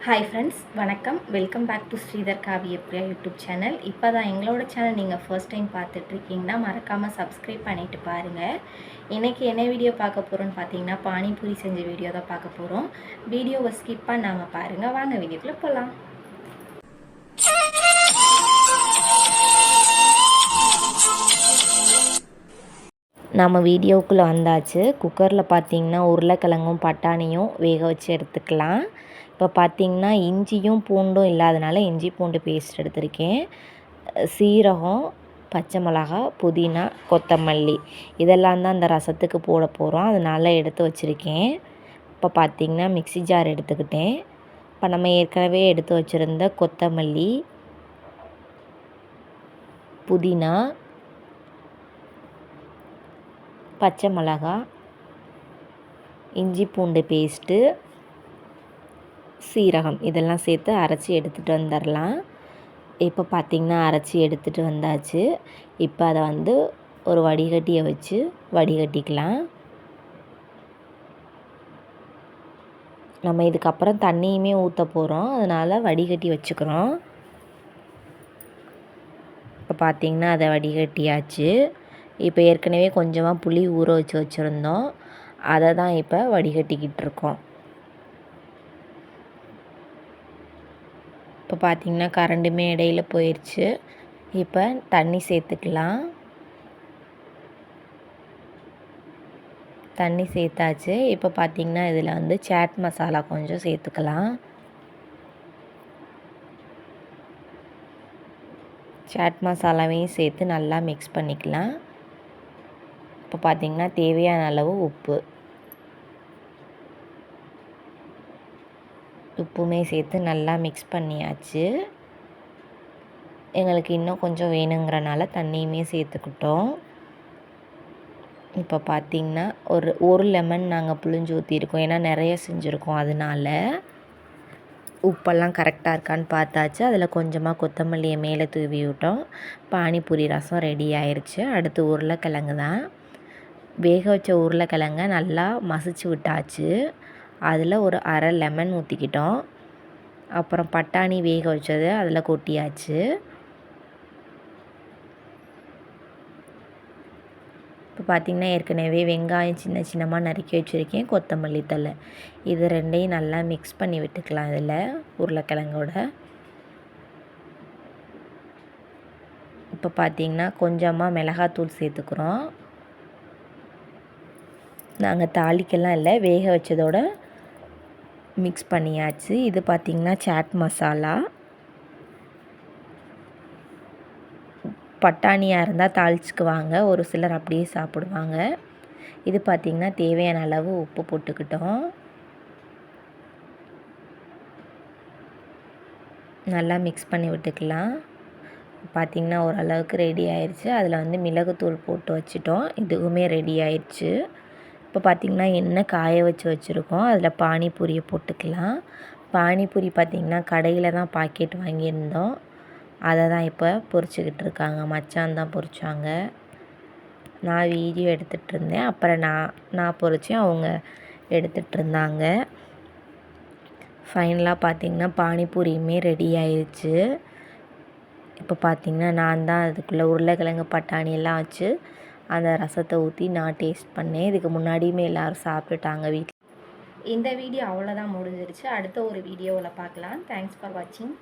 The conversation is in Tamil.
ஹாய் ஃப்ரெண்ட்ஸ், வணக்கம். வெல்கம் பேக் டு ஸ்ரீதர் காவிய பிரியா யூடியூப் சேனல். இப்போ தான் எங்களோட சேனல் நீங்கள் ஃபர்ஸ்ட் டைம் பார்த்துட்ருக்கீங்கன்னா மறக்காமல் சப்ஸ்கிரைப் பண்ணிவிட்டு பாருங்கள். இன்றைக்கி என்ன வீடியோ பார்க்க போகிறோன்னு பார்த்தீங்கன்னா பானிபூரி செஞ்ச வீடியோ தான் பார்க்க போகிறோம். வீடியோவை ஸ்கிப் பண்ணாமல் பாருங்கள். வாங்க வீடியோக்குள்ளே போகலாம். நம்ம வீடியோக்குள்ளே வந்தாச்சு. குக்கரில் பார்த்திங்கன்னா உருளைக்கிழங்கும் பட்டாணியும் வேக வச்சு எடுத்துக்கலாம். இப்போ பார்த்திங்கன்னா இஞ்சியும் பூண்டும் இல்லாதனால இஞ்சி பூண்டு பேஸ்ட் எடுத்திருக்கேன். சீரகம், பச்சை மிளகா, புதினா, கொத்தமல்லி இதெல்லாம் தான் அந்த ரசத்துக்கு போட போகிறோம். அதனால எடுத்து வச்சுருக்கேன். இப்போ பார்த்திங்கன்னா மிக்ஸி ஜார் எடுத்துக்கிட்டேன். இப்போ நம்ம ஏற்கனவே எடுத்து வச்சுருந்த கொத்தமல்லி, புதினா, பச்சை மிளகா, இஞ்சி பூண்டு பேஸ்ட்டு, சீரகம் இதெல்லாம் சேர்த்து அரைச்சி எடுத்துகிட்டு வந்துடலாம். இப்போ பார்த்திங்கன்னா அரைச்சி எடுத்துகிட்டு வந்தாச்சு. இப்போ அதை வந்து ஒரு வடிகட்டியை வச்சு வடிகட்டிக்கலாம். நம்ம இதுக்கப்புறம் தண்ணியுமே ஊற்ற போகிறோம், அதனால் வடிகட்டி வச்சுக்கிறோம். இப்போ பார்த்திங்கன்னா அதை வடிகட்டியாச்சு. இப்போ ஏற்கனவே கொஞ்சமாக புளி ஊற வச்சு வச்சுருந்தோம், அதை தான் இப்போ வடிகட்டிக்கிட்டு இருக்கோம். இப்போ பார்த்திங்கன்னா கரண்டுமே இடையில போயிடுச்சு. இப்போ தண்ணி சேர்த்துக்கலாம். தண்ணி சேர்த்தாச்சு. இப்போ பார்த்திங்கன்னா இதில் வந்து சாட் மசாலா கொஞ்சம் சேர்த்துக்கலாம். சாட் மசாலாவையும் சேர்த்து நல்லா மிக்ஸ் பண்ணிக்கலாம். இப்போ பார்த்திங்கன்னா தேவையான அளவு உப்புமே சேர்த்து நல்லா மிக்ஸ் பண்ணியாச்சு. எங்களுக்கு இன்னும் கொஞ்சம் வேணுங்கிறனால தண்ணியுமே சேர்த்துக்கிட்டோம். இப்போ பார்த்திங்கன்னா ஒரு லெமன் நாங்கள் புழிஞ்சு ஊற்றிருக்கோம், ஏன்னா நிறைய செஞ்சுருக்கோம். அதனால உப்பெல்லாம் கரெக்டாக இருக்கான்னு பார்த்தாச்சு. அதில் கொஞ்சமாக கொத்தமல்லியை மேலே தூவி விட்டோம். பானிபூரி ரசம் ரெடி ஆயிடுச்சு. அடுத்து உருளைக்கிழங்கு தான். வேக வச்ச உருளைக்கிழங்க நல்லா மசிச்சு விட்டாச்சு. அதில் ஒரு அரை லெமன் ஊற்றிக்கிட்டோம். அப்புறம் பட்டாணி வேக வச்சது அதில் கொட்டியாச்சு. இப்போ பார்த்திங்கன்னா ஏற்கனவே வெங்காயம் சின்ன சின்னமாக நறுக்கி வச்சுருக்கேன், கொத்தமல்லி தழை இது ரெண்டையும் நல்லா மிக்ஸ் பண்ணி விட்டுக்கலாம். இதில் உருளைக்கிழங்கோட இப்போ பார்த்திங்கன்னா கொஞ்சமாக மிளகாத்தூள் சேர்த்துக்கிறோம். நாங்கள் தாளிக்கெல்லாம் இல்லை, வேக வச்சதோட மிக்ஸ் பண்ணியாச்சு. இது பார்த்திங்கன்னா சாட் மசாலா. பட்டாணியாக இருந்தால் தாளிச்சுக்குவாங்க, ஒரு சிலர் அப்படியே சாப்பிடுவாங்க. இது பார்த்திங்கன்னா தேவையான அளவு உப்பு போட்டுக்கிட்டோம். நல்லா மிக்ஸ் பண்ணி விட்டுக்கலாம். பார்த்திங்கன்னா ஓரளவுக்கு ரெடி ஆயிடுச்சு. அதில் வந்து மிளகுத்தூள் போட்டு வச்சிட்டோம். இதுவுமே ரெடி ஆயிடுச்சு. இப்போ பார்த்திங்கன்னா எண்ணெய் காய வச்சு வச்சுருக்கோம். அதில் பானிபூரியை போட்டுக்கலாம். பானிபூரி பார்த்திங்கன்னா கடையில் தான் பாக்கெட் வாங்கியிருந்தோம், அதை தான் இப்போ பொரிச்சுக்கிட்டு இருக்காங்க. மச்சான் தான் பொரிச்சாங்க, நான் வீடியோ எடுத்துகிட்டு இருந்தேன். அப்புறம் நான் பொரிச்சேன், அவங்க எடுத்துகிட்டு இருந்தாங்க. ஃபைனலாக பார்த்திங்கன்னா பானிபூரியுமே ரெடி ஆயிடுச்சு. இப்போ பார்த்திங்கன்னா நான் தான் அதுக்குள்ளே உருளைக்கிழங்கு பட்டாணி எல்லாம் வச்சு அந்த ரசத்தை ஊற்றி நான் டேஸ்ட் பண்ணேன். இதுக்கு முன்னாடியுமே எல்லோரும் சாப்பிட்டுட்டாங்க வீட்டில். இந்த வீடியோ அவ்வளோதான் முடிஞ்சிருச்சு. அடுத்த ஒரு வீடியோவில் பார்க்கலாம். தேங்க்ஸ் ஃபார் வாட்சிங்.